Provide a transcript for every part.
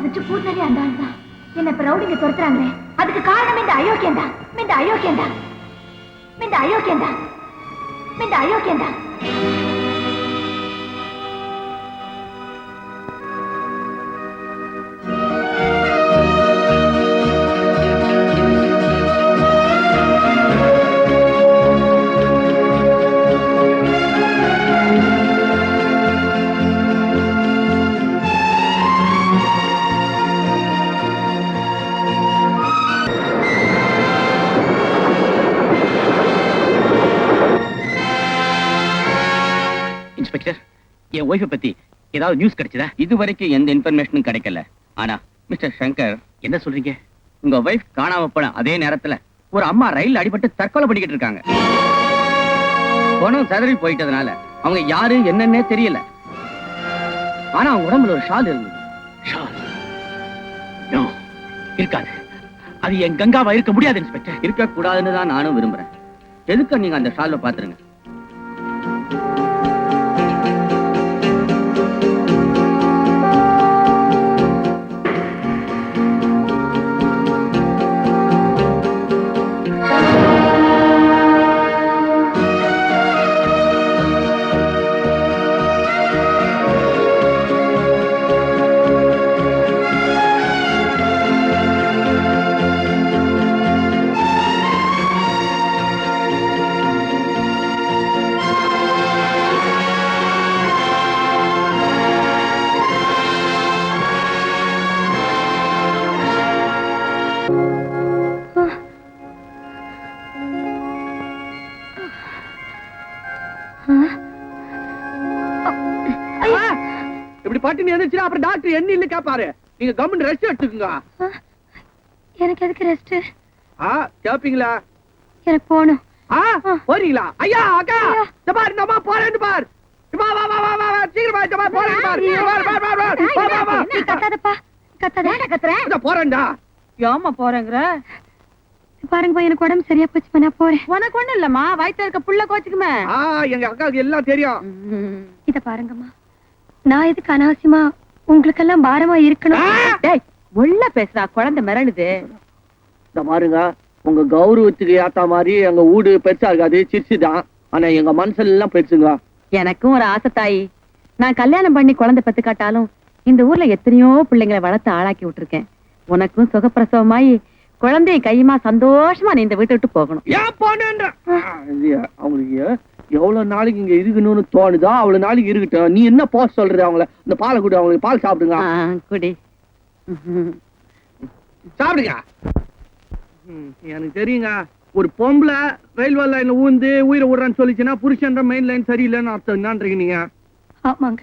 வச்சு பூசாரி அந்த ஆள் தான் என்ன பிரௌடிங்க துரத்துறாங்களே, அதுக்கு காரணம் இந்த அயோக்கியம் தான். இந்த அயோக்கியம் தான். இந்த அயோக்கியம் தான். இந்த அயோக்கியம் தான். என் ஒய்ஃபை பத்தி ஏதாவது நியூஸ் கிடைச்சதா? இதுவரைக்கும் எந்த இன்ஃபர்மேஷனும் கிடைக்கல. ஆனா மிஸ்டர் சங்கர், என்ன சொல்றீங்க? உங்க ஒய்ஃப் காணாம போன அதே நேரத்துல ஒரு அம்மா ரயில் அடிபட்டு தற்கொலை பண்ணிக்கிட்டு இருக்காங்க. பணம் சதறி போயிட்டதுனால அவங்க யாரு என்னன்னே தெரியல. ஆனா அவங்க உடம்புல ஒரு ஷால் இருந்தது. ஷால் இருக்காது. அது என் கங்காவா இருக்க முடியாது இன்ஸ்பெக்டர். இருக்க கூடாதுன்னு தான் நானும் விரும்புறேன். எதுக்கு நீங்க அந்த ஷால்ல பாத்துருங்க. பாட்டி எந்திரிச்சு அப்புறம் டாக்டர் என்ன இல்ல கேப்பாரு. நீங்க கவர்மெண்ட் ரெஸ்ட் எடுத்துக்கங்க. எனக்கு எதுக்கு ரெஸ்ட்? கேப்பீங்களா? எனக்கு போணும். போறீங்களா? ஐயா அக்கா இந்த பாரு நம்ம போறேன்னு பாரு. வா வா வா வா வா சீக்கிரம் வா. இந்த பாரு போறேன்னு பாரு. வா வா வா. கத்தாதப்பா. கத்தாதடா கத்துறேன். இந்த போறேன்டா. ஏமா போறேங்கற? பாருங்க எனக்கு உடம்பு சரியா போச்சு, நான் போறேன். உனக்கு ஒண்ணு இல்லம்மா, வயித்துல இருக்க புள்ள கோச்சுக்குமே. எங்க அக்காவுக்கு எல்லாம் தெரியும். இத பாருங்கம்மா, நான் எதுக்கு அனாவசியமா உங்களுக்கெல்லாம் பாரமா இருக்கணும்? டேய் உள்ள பேசுறா, குழந்தை மிரளுது. இந்த பாருங்க, உங்க கௌரவத்துக்கு ஏத்த மாதிரி எங்க வீடு பெருசா இருக்காது, சிரிச்சுதான். ஆனா எங்க மனசுல எல்லாம் பெருசுங்க. எனக்கும் ஒரு ஆசை தாயி. நான் கல்யாணம் பண்ணி குழந்தை பெத்து காட்டாலும் இந்த ஊர்ல எத்தனையோ பிள்ளைங்களை வளர்த்து ஆளாக்கி விட்டுருக்கேன். உனக்கும் சுகப்பிரசவமாயி குழந்தைய கையுமா சந்தோஷமா நீ இந்த வீட்டை விட்டு போகணும். ஏன் போனேன்ற அவங்களுக்கு எவ்வளவு நாளைக்கு இங்க இருக்கணும்னு தோணுதோ அவ்வளவு நாளைக்கு இருக்கட்டும். நீ என்ன போக சொல்றது? அவங்கள இந்த பாலை குடி, அவங்களுக்கு பால் சாப்பிடுங்க. குடி சாப்பிடுங்க. எனக்கு தெரியுங்க, ஒரு பொம்பளை ரயில்வே லைன்ல ஊந்து உயிரை விடுறான்னு சொல்லிச்சுன்னா புருஷன்ற மெயின் லைன் சரியில்லைன்னு அர்த்தம். என்னன்றீங்க நீங்க? ஆமாங்க,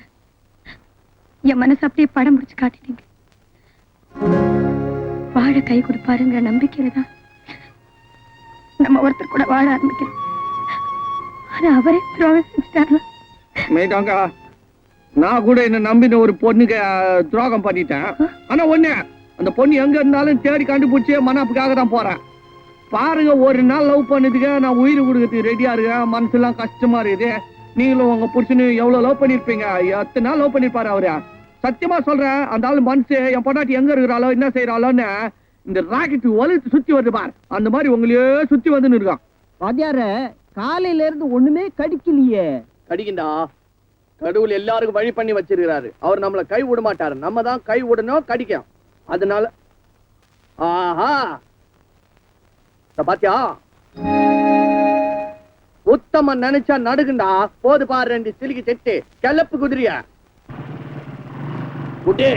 என் மனசு அப்படியே படம் முடிச்சு காட்டிட்டீங்க. வாழ கை கொடுப்பாருங்கிற நம்பிக்கையில தான் நம்ம ஒருத்தர் கூட வாழ ஆரம்பிக்கிறோம். அவரே துரோகம் செஞ்சுட்டாங்க. நான் கூட என்ன நம்பின ஒரு பொண்ணுக்கு துரோகம் பண்ணிட்டேன். ஆனா ஒண்ணு, அந்த பொண்ணு எங்க இருந்தாலும் தேடி கண்டுபிடிச்சு மனாப்புக்காக தான் போறேன். பாருங்க, ஒரு நாள் லவ் பண்ணதுக்கு நான் உயிர் கொடுக்கறதுக்கு ரெடியா இருக்கேன். மனசுலாம் கஷ்டமா இருக்குது. நீங்களும் உங்க புருஷனு எவ்வளவு லவ் பண்ணிருப்பீங்க? எத்தனை நாள் லவ் பண்ணிருப்பாரு அவரு? சத்தியமா சொல்றேன், அந்த ஆளு மனசு என் பொண்டாட்டி எங்க இருக்கிறாளோ என்ன செய்யறாளோன்னு இந்த ராக்கெட் வலுத்து சுத்தி வருது பார், அந்த மாதிரி உங்களையே சுத்தி வந்து இருக்கான். வாத்தியார காலையில இருந்து ஒண்ணுமே கடிக்கலையே. கடிக்கிண்டா, கடவுள் எல்லாருக்கும் வழி பண்ணி வச்சிருக்கிறாரு. அவர் நம்மள கை விட மாட்டாரு, நம்ம தான் கை விடணும், கடிக்கும். அதனால ஆஹா பாத்தியா, உத்தம நினைச்சா நடுகுண்டா. போது பாரு, 2 சிலிக்கு செட்டு கிளப்பு குதிரைய குட்டே.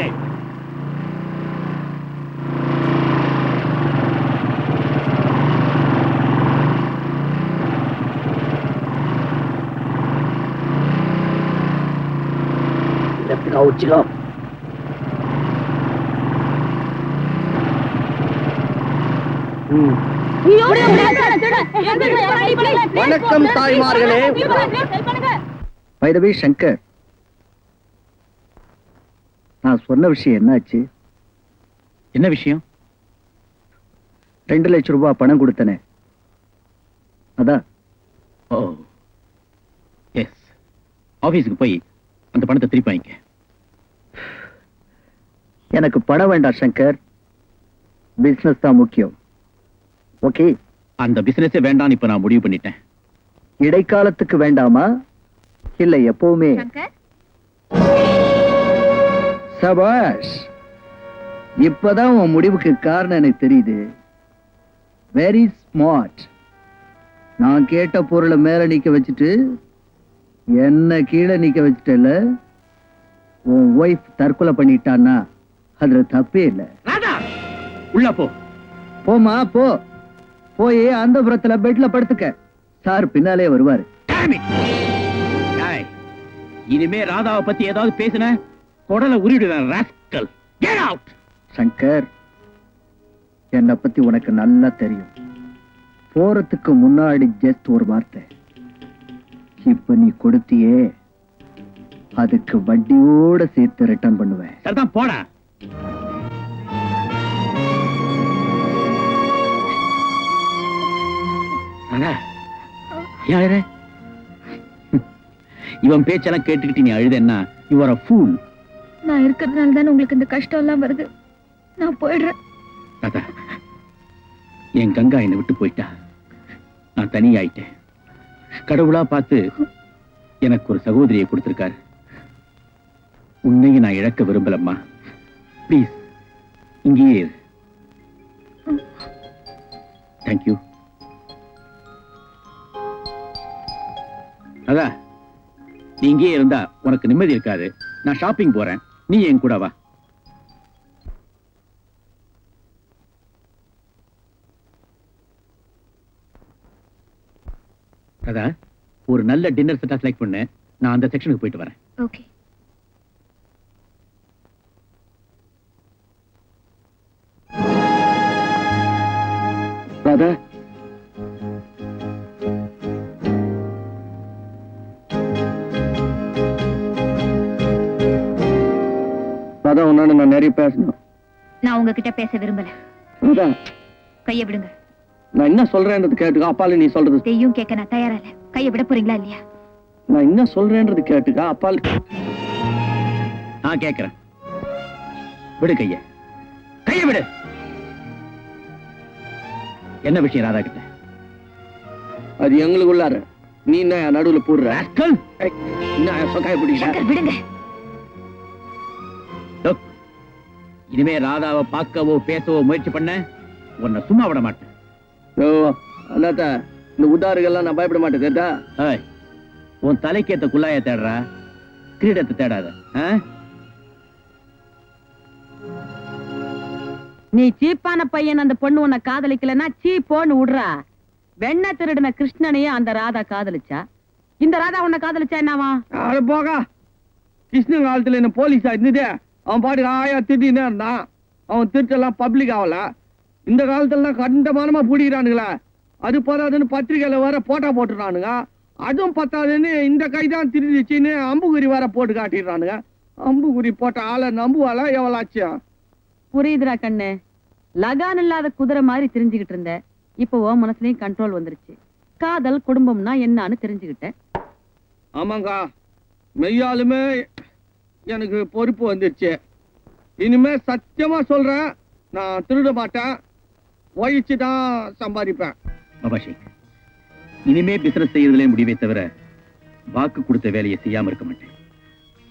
வணக்கம் தாய்மார்களே. பை தி வே சங்கர், நான் சொன்ன விஷயம் என்னாச்சு? என்ன விஷயம்? 2 லட்சம் ரூபாய் பணம் கொடுத்தனே, அதான். ஓ எஸ், ஆபீஸ்க்கு போய் அந்த பணத்தை திருப்பி வாங்கிக்க. எனக்கு பணம் வேண்டாம் சங்கர், பிசினஸ் தான் முக்கியம். ஓகே, அந்த பிசினஸே வேண்டாம்னு இப்ப நான் முடிவு பண்ணிட்டேன். இடைக்காலத்துக்கு வேண்டாமா இல்ல எப்பவுமே? சங்கர், சபாஷ், இப்பதான் உன் முடிவுக்கு காரணம் எனக்கு தெரியுது. Very smart. நான் கேட்ட பொருளை மேல நிக்க வச்சுட்டு என்ன கீழே நிக்க வச்சுட்டல. உன் ஒய்ஃப் தற்கொலை பண்ணிட்டான்னா அதுல தப்பே இல்லை. ராதா, உள்ள போ. போமா போ, போய் அந்த புறத்துல பெட்ல படுத்துக்க. சார் பின்னாலே வருவாரு. Damn it. டேய், இனிமே ராதாவை பத்தி ஏதாவது பேசுன குடலை உருவிடுவேன் ராஸ்கல். Get out. சங்கர், என்னை பத்தி உனக்கு நல்லா தெரியும். போறதுக்கு முன்னாடி ஜஸ்ட் ஒரு வார்த்தை, இப்ப நீ கொடுத்தியே அதுக்கு வட்டியோட சேர்த்து ரிட்டர்ன் பண்ணுவேன். சரிதான், போடா. ராதா, யாரு இவன் பேச்செல்லாம் கேட்டுக்கிட்டு நீ அழுதேன்னா you are a fool. நான் இருக்கிறதுனால தானே உங்களுக்கு இந்த கஷ்டம் எல்லாம் வருது. நான் போயிடுறேன். ராதா, என் கங்கா என்னை விட்டு போயிட்டா. நான் தனியாயிட்டேன். கடவுளா பார்த்து எனக்கு ஒரு சகோதரியை கொடுத்திருக்காரு. உன்னையும் நான் இழக்க விரும்பலம்மா. ப்ளீஸ் இங்கேயே இரு. தேங்க்யூ. அதா, நீ இங்கேயே இருந்தா உனக்கு நிம்மதி இருக்காது. நான் ஷாப்பிங் போறேன், நீ என் கூட வா. அதா, ஒரு நல்ல டின்னர் செட்டா செலக்ட் பண்ணு. நான் அந்த செக்ஷனுக்கு போயிட்டு வரேன். ஓகே. ராதா, ராதா, உன்னால நான் நிறைய பேசணும். நான் உங்ககிட்ட பேச விரும்பல. ராதா, கையை விடுங்க. நான் என்ன சொல்றேன்றது கேட்டுக்கா. அப்பால நீ சொல்றது தெய்யும் கேட்க நான் தயாரா இல்ல. கையை விட போறீங்களா இல்லையா? நான் என்ன சொல்றேன்றது கேட்டுக்கா. அப்பால் நான் கேட்கிறேன். விடு கைய, கைய விடு. என்ன விஷயம் ராதா கிட்ட? அது எங்களுக்குள்ளார. நீ என்ன நடுவுல போடுற? ராஸ்கல். என்ன சொக்காய பிடிக்கிற? சங்கர், விடுங்க. Look, இனிமே ராதாவை பார்க்கவோ பேசவோ முயற்சி பண்ண உன்னை சும்மா விட மாட்டேன். ஓ, அண்ணாத்த, இந்த உதாருகள்லாம் நான் பயப்பட மாட்டேன். கேட்டா, ஏய், உன் தலைக்கேத்த குள்ளாய தேடுறா, கிரீடத்தை தேடாத. நீ சீப்பான பையன் அந்த பொண்ணு உன்னை காதலிக்கலன்னா சீப்போன்னு விடுறா. வெண்ண திருடின கிருஷ்ணனையும் அந்த ராதா காதலிச்சா. இந்த ராதா உன்னை காதலிச்சா என்னவா? அது போக கிருஷ்ணன் காலத்துல என்ன போலீஸா இருந்ததே. அவன் பாட்டுக்கு ஆயா திட்டின்னு இருந்தான். அவன் திருட்டெல்லாம் பப்ளிக் ஆகல. இந்த காலத்துலாம் கண்டமானமா பிடிக்கிறானுங்களா. அது போதாதுன்னு பத்திரிகையில வேற போட்டா போட்டுறானுங்க. அதுவும் பத்தாதுன்னு இந்த கைதான் திருடிச்சின்னு அம்புகுறி வேற போட்டு காட்டிடுறானுங்க. அம்புகுறி போட்ட ஆளை நம்புவாளா எவ்வளாச்சியா? புரியுதுடா கண்ணு. லகான் இல்லாத குதிரை மாதிரி தெரிஞ்சுக்கிட்டு இருந்த. இப்போ உன் மனசுலயும் கண்ட்ரோல் வந்துருச்சு. காதல் குடும்பம்னா என்னன்னு தெரிஞ்சுக்கிட்டேன். ஆமாங்கா, மெய்யாலுமே எனக்கு பொறுப்பு வந்துருச்சு. இனிமே சத்தியமா சொல்றேன், நான் திருட மாட்டேன். வயிற்று தான் சம்பாதிப்பேன். பாபா ஷேக், இனிமே பிசினஸ் செய்யறதுலே முடிவே தவிர வாக்கு கொடுத்த வேலையை செய்யாம இருக்க மாட்டேன்.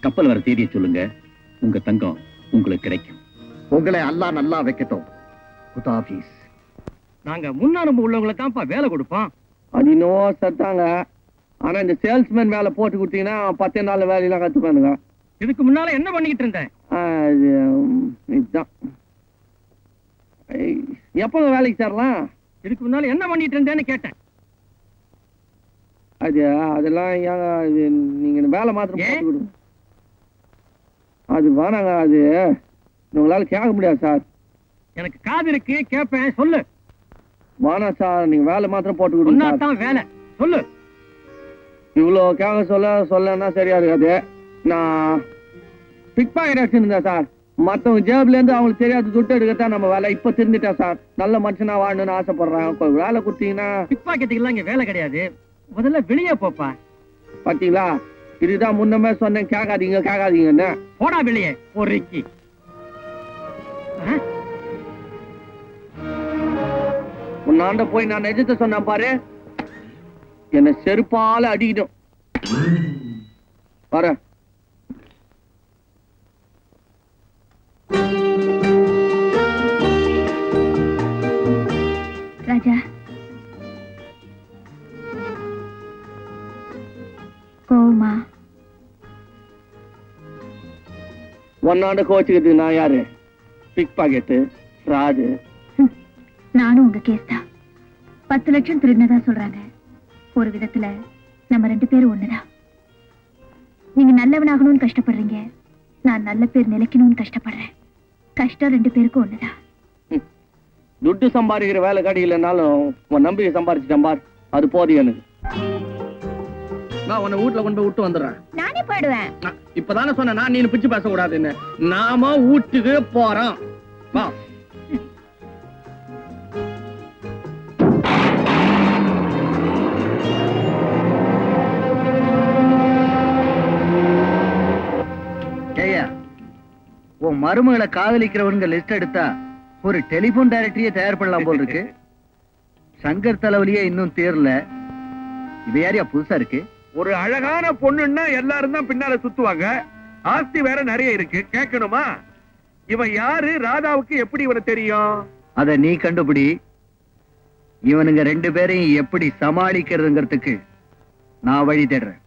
கப்பல் வர தேதியை சொல்லுங்க, உங்க தங்கம் உங்களுக்கு கிடைக்கும். உங்களை அல்லாஹ் நல்லா வைக்கட்டும். குதாபீஸ். நாங்க முன்னனுபவம் உள்ளவங்களை தான்ப்பா வேலை கொடுப்போம். அது இன்னும் சத்தாங்க. ஆனா இந்த சேல்ஸ்மேன் வேலை போட்டு கொடுத்தீங்கன்னா 10 நாள் வேலையெல்லாம் கத்துப்பானுங்க. இதுக்கு முன்னால என்ன பண்ணிக்கிட்டு இருந்தேன்? இதுதான். எப்போ வேலைக்கு சேரலாம்? இதுக்கு முன்னால என்ன பண்ணிட்டு இருந்தேன்னு கேட்டேன். அதெல்லாம் ஏங்க, அது நீங்க வேலை மாத்திரம் போட்டு கொடுங்க. அது வேணாங்க, அது உங்களால கேட்க முடியாது சார். எனக்கு காது இருக்கு, கேட்பேன், சொல்லு. வேணாம் சார், நீங்க வேலை மாத்திரம் போட்டு கொடுங்க. வேலை சொல்லு. இவ்வளோ கேட்க சொல்லனா சரியா இருக்காது. நான் பிக் பாக்கெட் வச்சிருந்தேன் சார். மத்தவங்க ஜேப்ல இருந்து அவங்களுக்கு தெரியாது துட்டு எடுக்கத்தான் நம்ம வேலை. இப்ப திருந்துட்டேன் சார். நல்ல மனுஷனா வாழணும்னு ஆசைப்படுறேன். வேலை கொடுத்தீங்கன்னா. பிக் பாக்கெட்டுக்கெல்லாம் இங்க வேலை கிடையாது. முதல்ல வெளியே போப்பா. பாத்தீங்களா, இதுதான் முன்னமே சொன்னேன், கேட்காதீங்கன்னு. போடா வெளியே. ஒரு உன்னாண்ட போய் நான் நிஜத்தை சொன்னேன் பாரு, என்ன செருப்பால அடிக்கணும். வர ராஜா, கோமா ஒன்னாண்ட கோச்சுக்கிறதுக்கு நான் யாரு? Pick pocket Raju. நானும் உங்க கேஸ் தான். 10 லட்சம் திருடினதா சொல்றாங்க. ஒரு விதத்துல நம்ம 2 பேரும் ஒண்ணுதான். நீங்க நல்லவனாகணும்னு கஷ்டப்படுறீங்க, நான் நல்ல பேர் நிலைக்கணும்னு கஷ்டப்படுறேன். கஷ்டம் 2 பேருக்கும் ஒண்ணுதான். துட்டு சம்பாதிக்கிற வேலை கிடைக்கலனாலும் உன் நம்பிக்கை சம்பாதிச்சுட்டேன் பார், அது போதும் எனக்கு. நான் உன்னை வீட்டுல கொண்டு போய் விட்டு வந்துடுறேன். நானே போயிடுவேன். இப்பதானே சொன்ன நான் நீ பிச்சு பேச கூடாதுன்னு. நாம வீட்டுக்கு போறோம். வா. ஏய்யா, உன் மருமகளை காதலிக்கிறவங்க லிஸ்ட் எடுத்தா ஒரு டெலிபோன் டைரக்டரியே தயார் பண்ணலாம் போல் இருக்கு. சங்கர் தலைவலியே இன்னும் தேரல. இது யாரையா புதுசா இருக்கு? ஒரு அழகான பொண்ணுன்னா எல்லாரும் தான் பின்னால சுத்துவாங்க. ஆஸ்தி வேற நிறைய இருக்கு, கேட்கணுமா? இவன் யாரு? ராதாவுக்கு எப்படி இவனை தெரியும்? அத நீ கண்டுபிடி. இவனுங்க 2 பேரையும் எப்படி சமாளிக்கிறதுங்கிறதுக்கு நான் வழி தேடுறேன்.